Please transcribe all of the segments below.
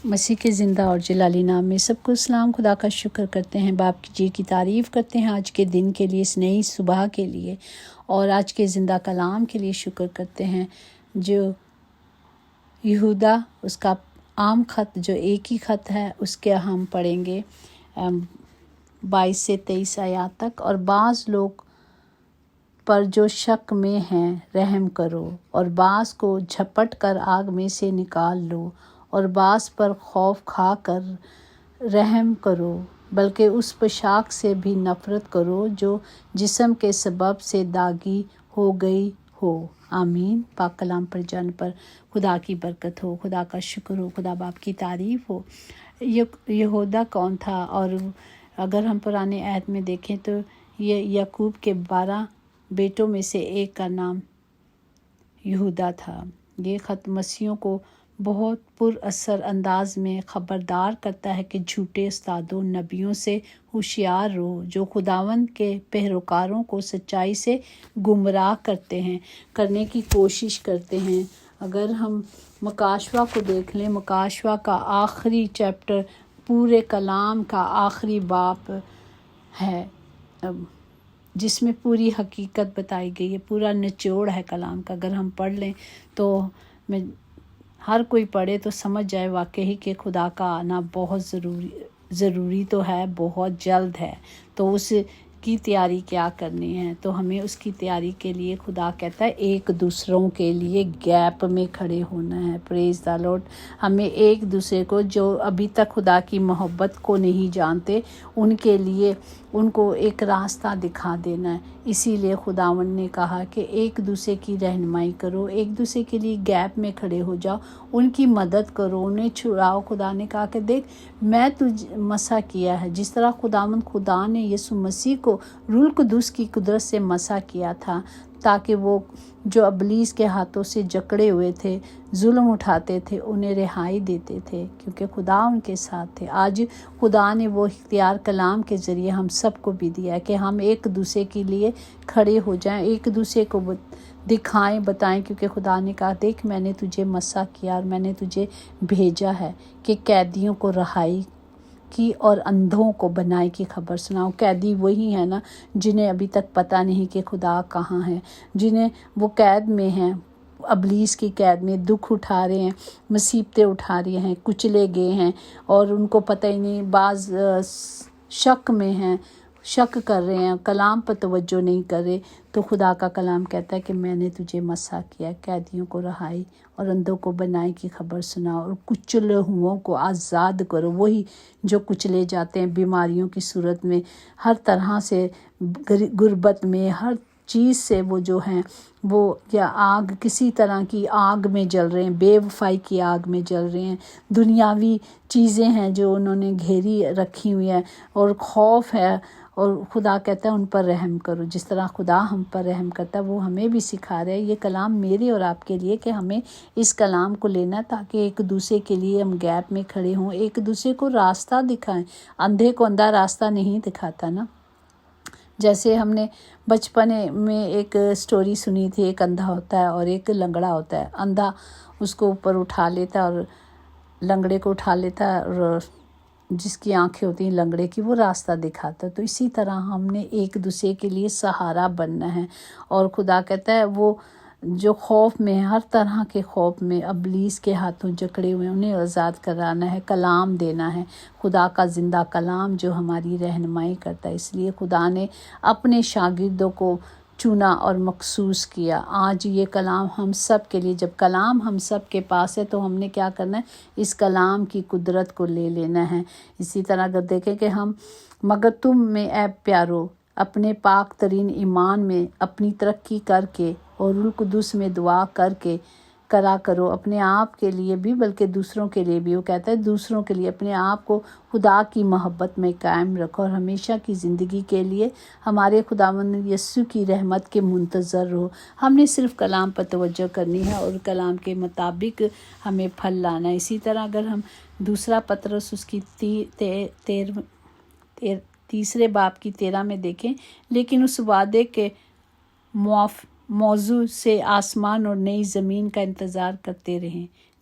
مسیح کے زندہ اور جلالی نام میں سب کو اسلام۔ خدا کا شکر کرتے ہیں، باپ کی جی کی تعریف کرتے ہیں آج کے دن کے لیے، اس نئی صبح کے لیے، اور آج کے زندہ کلام کے لیے شکر کرتے ہیں جو یہودا اس کا عام خط جو ایک ہی خط ہے اس کے ہم پڑھیں گے 22 سے 23 آیات تک۔ اور بعض لوگ پر جو شک میں ہیں رحم کرو، اور بعض کو جھپٹ کر آگ میں سے نکال لو، اور بعض پر خوف کھا کر رحم کرو، بلکہ اس پوشاک سے بھی نفرت کرو جو جسم کے سبب سے داغی ہو گئی ہو۔ آمین۔ پاک کلام پر جان پر خدا کی برکت ہو، خدا کا شکر ہو، خدا باپ کی تعریف ہو۔ یہودا کون تھا؟ اور اگر ہم پرانے عہد میں دیکھیں تو یہ یعقوب کے 12 بیٹوں میں سے ایک کا نام یہودا تھا۔ یہ خط مسیحیوں کو بہت پر اثر انداز میں خبردار کرتا ہے کہ جھوٹے استادوں، نبیوں سے ہوشیار رہو جو خداوند کے پیروکاروں کو سچائی سے گمراہ کرنے کی کوشش کرتے ہیں۔ اگر ہم مکاشوہ کو دیکھ لیں، مکاشوہ کا آخری چیپٹر پورے کلام کا آخری باب ہے جس میں پوری حقیقت بتائی گئی ہے، پورا نچوڑ ہے کلام کا۔ اگر ہم پڑھ لیں تو ہر کوئی پڑھے تو سمجھ جائے واقعی کہ خدا کا آنا بہت ضروری تو ہے، بہت جلد ہے۔ تو اس کی تیاری کیا کرنی ہے؟ تو ہمیں اس کی تیاری کے لیے خدا کہتا ہے ایک دوسروں کے لیے گیپ میں کھڑے ہونا ہے۔ پریز دی لارڈ۔ ہمیں ایک دوسرے کو جو ابھی تک خدا کی محبت کو نہیں جانتے ان کے لیے ان کو ایک راستہ دکھا دینا ہے۔ اسی لیے خداوند نے کہا کہ ایک دوسرے کی رہنمائی کرو، ایک دوسرے کے لیے گیپ میں کھڑے ہو جاؤ، ان کی مدد کرو، انہیں چھڑاؤ۔ خدا نے کہا کہ دیکھ میں تجھ مسح کیا ہے، جس طرح خدا نے یسوع مسیح کو روح القدس کی قدرت سے مسح کیا تھا تاکہ وہ جو ابلیس کے ہاتھوں سے جکڑے ہوئے تھے، ظلم اٹھاتے تھے، انہیں رہائی دیتے تھے کیونکہ خدا ان کے ساتھ تھے۔ آج خدا نے وہ اختیار کلام کے ذریعے ہم سب کو بھی دیا ہے کہ ہم ایک دوسرے کے لیے کھڑے ہو جائیں، ایک دوسرے کو دکھائیں، بتائیں، کیونکہ خدا نے کہا دیکھ میں نے تجھے مسح کیا اور میں نے تجھے بھیجا ہے کہ قیدیوں کو رہائی کی اور اندھوں کو بنائی کی خبر سناؤ۔ قیدی وہی ہے نا جنہیں ابھی تک پتہ نہیں کہ خدا کہاں ہے، جنہیں وہ قید میں ہیں، ابلیس کی قید میں دکھ اٹھا رہے ہیں، مصیبتیں اٹھا رہے ہیں، کچلے گئے ہیں اور ان کو پتہ ہی نہیں، بعض شک میں ہیں، شک کر رہے ہیں، کلام پر توجہ نہیں کر رہے۔ تو خدا کا کلام کہتا ہے کہ میں نے تجھے مسح کیا، قیدیوں کو رہائی اور اندھوں کو بنائی کی خبر سناؤ، اور کچلے ہوئوں کو آزاد کرو۔ وہی جو کچلے جاتے ہیں بیماریوں کی صورت میں، ہر طرح سے غربت میں، ہر چیز سے وہ جو ہیں وہ یا آگ، کسی طرح کی آگ میں جل رہے ہیں، بے وفائی کی آگ میں جل رہے ہیں، دنیاوی چیزیں ہیں جو انہوں نے گھیری رکھی ہوئی ہیں اور خوف ہے، اور خدا کہتا ہے ان پر رحم کرو۔ جس طرح خدا ہم پر رحم کرتا ہے وہ ہمیں بھی سکھا رہا ہے۔ یہ کلام میرے اور آپ کے لیے کہ ہمیں اس کلام کو لینا تاکہ ایک دوسرے کے لیے ہم گیپ میں کھڑے ہوں، ایک دوسرے کو راستہ دکھائیں۔ اندھے کو اندھا راستہ نہیں دکھاتا نا۔ جیسے ہم نے بچپن میں ایک سٹوری سنی تھی، ایک اندھا ہوتا ہے اور ایک لنگڑا ہوتا ہے۔ اندھا اس کو اوپر اٹھا لیتا اور لنگڑے کو اٹھا لیتا ہے، اور جس کی آنکھیں ہوتی ہیں لنگڑے کی وہ راستہ دکھاتا۔ تو اسی طرح ہم نے ایک دوسرے کے لیے سہارا بننا ہے، اور خدا کہتا ہے وہ جو خوف میں، ہر طرح کے خوف میں ابلیس کے ہاتھوں جکڑے ہوئے انہیں آزاد کرانا ہے، کلام دینا ہے، خدا کا زندہ کلام جو ہماری رہنمائی کرتا ہے۔ اس لیے خدا نے اپنے شاگردوں کو چنا اور مخصوص کیا۔ آج یہ کلام ہم سب کے لیے، جب کلام ہم سب کے پاس ہے تو ہم نے کیا کرنا ہے؟ اس کلام کی قدرت کو لے لینا ہے۔ اسی طرح اگر دیکھیں کہ ہم مگر تم میں اے پیارو اپنے پاک ترین ایمان میں اپنی ترقی کر کے اور روح القدس میں دعا کرا کرو، اپنے آپ کے لیے بھی بلکہ دوسروں کے لیے بھی۔ وہ کہتا ہے دوسروں کے لیے اپنے آپ کو خدا کی محبت میں قائم رکھو اور ہمیشہ کی زندگی کے لیے ہمارے خداوند یسوع کی رحمت کے منتظر رہو۔ ہم نے صرف کلام پر توجہ کرنی ہے اور کلام کے مطابق ہمیں پھل لانا ہے۔ اسی طرح اگر ہم دوسرا پطرس اس کی تیسرے باب کی 13 میں دیکھیں، لیکن اس وعدے کے موضوع سے آسمان اور نئی زمین کا انتظار کرتے رہیں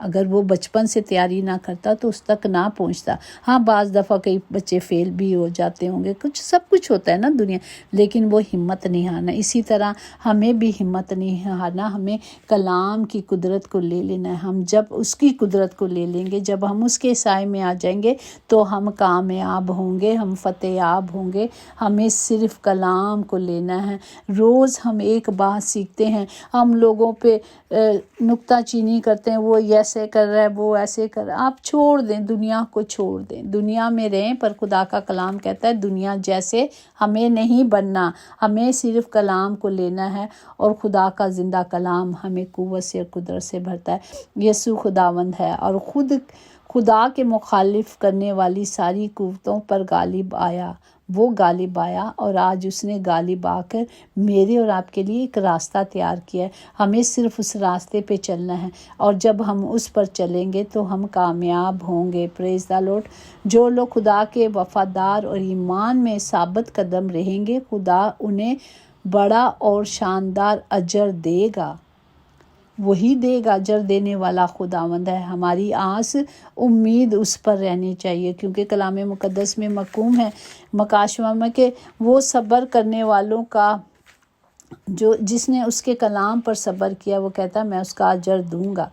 اگر وہ بچپن سے تیاری نہ کرتا تو اس تک نہ پہنچتا۔ ہاں بعض دفعہ کئی بچے فیل بھی ہو جاتے ہوں گے، سب کچھ ہوتا ہے نا دنیا، لیکن وہ ہمت نہیں ہارنا۔ اسی طرح ہمیں بھی ہمت نہیں ہارنا، ہمیں کلام کی قدرت کو لے لینا ہے۔ ہم جب اس کی قدرت کو لے لیں گے، جب ہم اس کے سائے میں آ جائیں گے تو ہم کامیاب ہوں گے، ہم فتح یاب ہوں گے۔ ہمیں صرف کلام کو لینا ہے۔ روز ہم ایک بات سیکھتے ہیں، ہم لوگوں پہ نکتہ چینی کرتے ہیں، وہ ایسے کر رہا ہے، وہ ایسے کر رہا ہے۔ آپ چھوڑ دیں، دنیا کو چھوڑ دیں، دنیا میں رہیں، پر خدا کا کلام کہتا ہے دنیا جیسے ہمیں نہیں بننا، ہمیں صرف کلام کو لینا ہے، اور خدا کا زندہ کلام ہمیں قوت سے اور قدرت سے بھرتا ہے۔ یسوع خداوند ہے اور خود خدا کے مخالف کرنے والی ساری قوتوں پر غالب آیا، وہ غالب آیا، اور آج اس نے غالب آ کر میرے اور آپ کے لیے ایک راستہ تیار کیا ہے۔ ہمیں صرف اس راستے پہ چلنا ہے، اور جب ہم اس پر چلیں گے تو ہم کامیاب ہوں گے۔ پریز دی لارڈ۔ جو لوگ خدا کے وفادار اور ایمان میں ثابت قدم رہیں گے، خدا انہیں بڑا اور شاندار اجر دے گا۔ وہی دے گا، اجر دینے والا خداوند ہے۔ ہماری آس امید اس پر رہنی چاہیے، کیونکہ کلام مقدس میں مکتوب ہے مکاشفہ میں کہ وہ صبر کرنے والوں کا جس نے اس کے کلام پر صبر کیا، وہ کہتا ہے میں اس کا اجر دوں گا،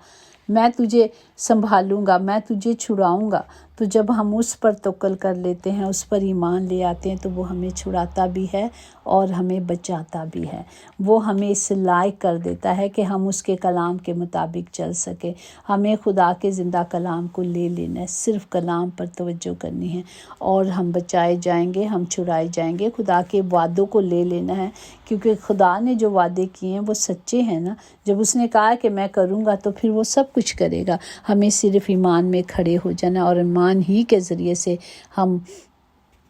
میں تجھے سنبھالوں گا، میں تجھے چھڑاؤں گا۔ تو جب ہم اس پر توکل کر لیتے ہیں، اس پر ایمان لے آتے ہیں، تو وہ ہمیں چھڑاتا بھی ہے اور ہمیں بچاتا بھی ہے۔ وہ ہمیں اس لائق کر دیتا ہے کہ ہم اس کے کلام کے مطابق چل سکیں۔ ہمیں خدا کے زندہ کلام کو لے لینا ہے، صرف کلام پر توجہ کرنی ہے، اور ہم بچائے جائیں گے، ہم چھڑائے جائیں گے۔ خدا کے وعدوں کو لے لینا ہے، کیونکہ خدا نے جو وعدے کیے ہیں وہ سچے ہیں نا۔ جب اس نے کہا کہ میں کروں گا تو پھر وہ سب کچھ کرے گا۔ ہمیں صرف ایمان میں کھڑے ہو جانا، اور ایمان ہی کے ذریعے سے ہم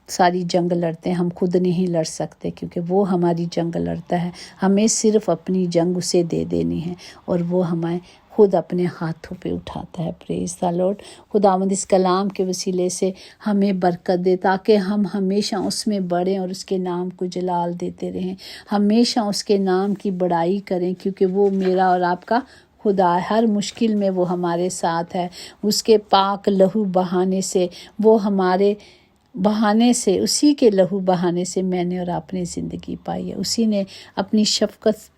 ساری جنگ لڑتے ہیں۔ ہم خود نہیں لڑ سکتے، کیونکہ وہ ہماری جنگ لڑتا ہے۔ ہمیں صرف اپنی جنگ اسے دے دینی ہے، اور وہ ہمیں خود اپنے ہاتھوں پہ اٹھاتا ہے۔ پریز دی لارڈ۔ خداوند اس کلام کے وسیلے سے ہمیں برکت دے، تاکہ ہم ہمیشہ اس میں بڑھیں اور اس کے نام کو جلال دیتے رہیں، ہمیشہ اس کے نام کی بڑائی کریں، کیونکہ وہ میرا اور آپ کا خدا ہے۔ ہر مشکل میں وہ ہمارے ساتھ ہے۔ اس کے پاک لہو بہانے سے، وہ ہمارے بہانے سے، اسی کے لہو بہانے سے میں نے اور آپ نے زندگی پائی ہے۔ اسی نے اپنی شفقت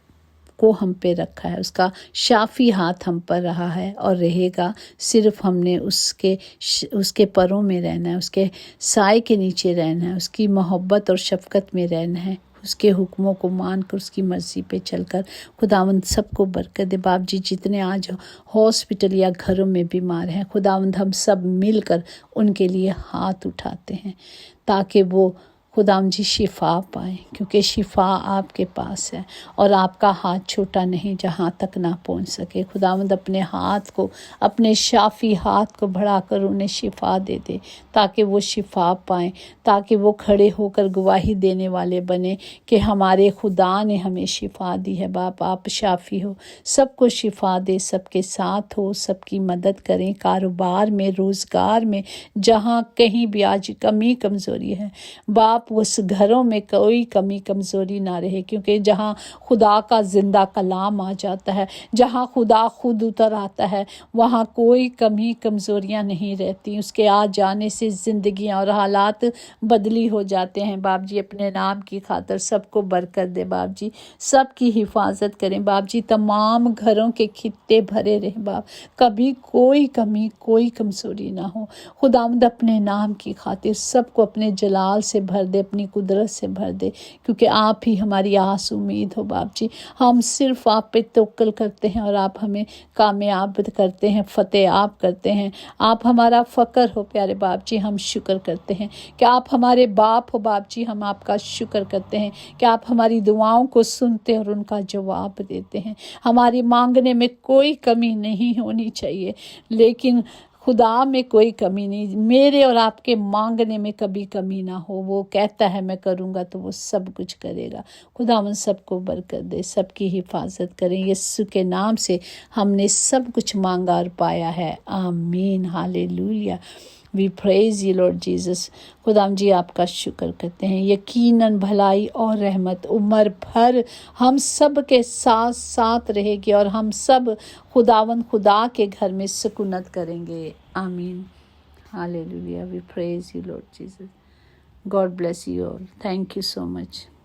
کو ہم پہ رکھا ہے، اس کا شافی ہاتھ ہم پر رہا ہے اور رہے گا۔ صرف ہم نے اس کے پروں میں رہنا ہے، اس کے سائے کے نیچے رہنا ہے، اس کی محبت اور شفقت میں رہنا ہے، اس کے حکموں کو مان کر اس کی مرضی پہ چل کر۔ خداوند سب کو برکت دے۔ باپ جی جتنے آج ہاسپٹل یا گھروں میں بیمار ہیں، خداوند ہم سب مل کر ان کے لیے ہاتھ اٹھاتے ہیں، تاکہ وہ خداوند جی شفا پائیں، کیونکہ شفا آپ کے پاس ہے، اور آپ کا ہاتھ چھوٹا نہیں جہاں تک نہ پہنچ سکے۔ خداوند اپنے ہاتھ کو، اپنے شافی ہاتھ کو بڑھا کر انہیں شفا دے دے، تاکہ وہ شفا پائیں، تاکہ وہ کھڑے ہو کر گواہی دینے والے بنے کہ ہمارے خدا نے ہمیں شفا دی ہے۔ باپ آپ شافی ہو، سب کو شفا دے، سب کے ساتھ ہو، سب کی مدد کریں، کاروبار میں، روزگار میں، جہاں کہیں بھی آج کمی کمزوری ہے باپ، اس گھروں میں کوئی کمی کمزوری نہ رہے، کیونکہ جہاں خدا کا زندہ کلام آ جاتا ہے، جہاں خدا خود اتر آتا ہے، وہاں کوئی کمی کمزوریاں نہیں رہتی۔ اس کے آ جانے سے زندگیاں اور حالات بدلی ہو جاتے ہیں۔ باپ جی اپنے نام کی خاطر سب کو برکت دے، باپ جی سب کی حفاظت کریں، باپ جی تمام گھروں کے خطے بھرے رہیں، باپ کبھی کوئی کمی کوئی کمزوری نہ ہو۔ خداوند اپنے نام کی خاطر سب کو اپنے جلال سے بھر دے، اپنی قدرت سے بھر دے، کیونکہ آپ ہی ہماری آس امید ہو۔ باپ جی ہم صرف آپ پہ توکل کرتے ہیں، اور آپ ہمیں کامیاب کرتے ہیں، فتح یاب کرتے ہیں۔ آپ ہمارا فخر ہو پیارے باپ جی، ہم شکر کرتے ہیں کہ آپ ہمارے باپ ہو۔ باپ جی ہم آپ کا شکر کرتے ہیں کہ آپ ہماری دعاؤں کو سنتے اور ان کا جواب دیتے ہیں۔ ہماری مانگنے میں کوئی کمی نہیں ہونی چاہیے، لیکن خدا میں کوئی کمی نہیں، میرے اور آپ کے مانگنے میں کبھی کمی نہ ہو۔ وہ کہتا ہے میں کروں گا تو وہ سب کچھ کرے گا۔ خداوند سب کو برکت دے، سب کی حفاظت کریں۔ یسوع کے نام سے ہم نے سب کچھ مانگا اور پایا ہے، آمین، ہالےلویا۔ وی پریز یو لارڈ جیسس. خداوند جی آپ کا شکر کرتے ہیں. یقیناً بھلائی اور رحمت عمر بھر ہم سب کے ساتھ ساتھ رہے گی اور ہم سب خداوند خدا کے گھر میں سکونت کریں گے. آمین. Hallelujah. We praise you Lord Jesus. God bless you all. Thank you so much.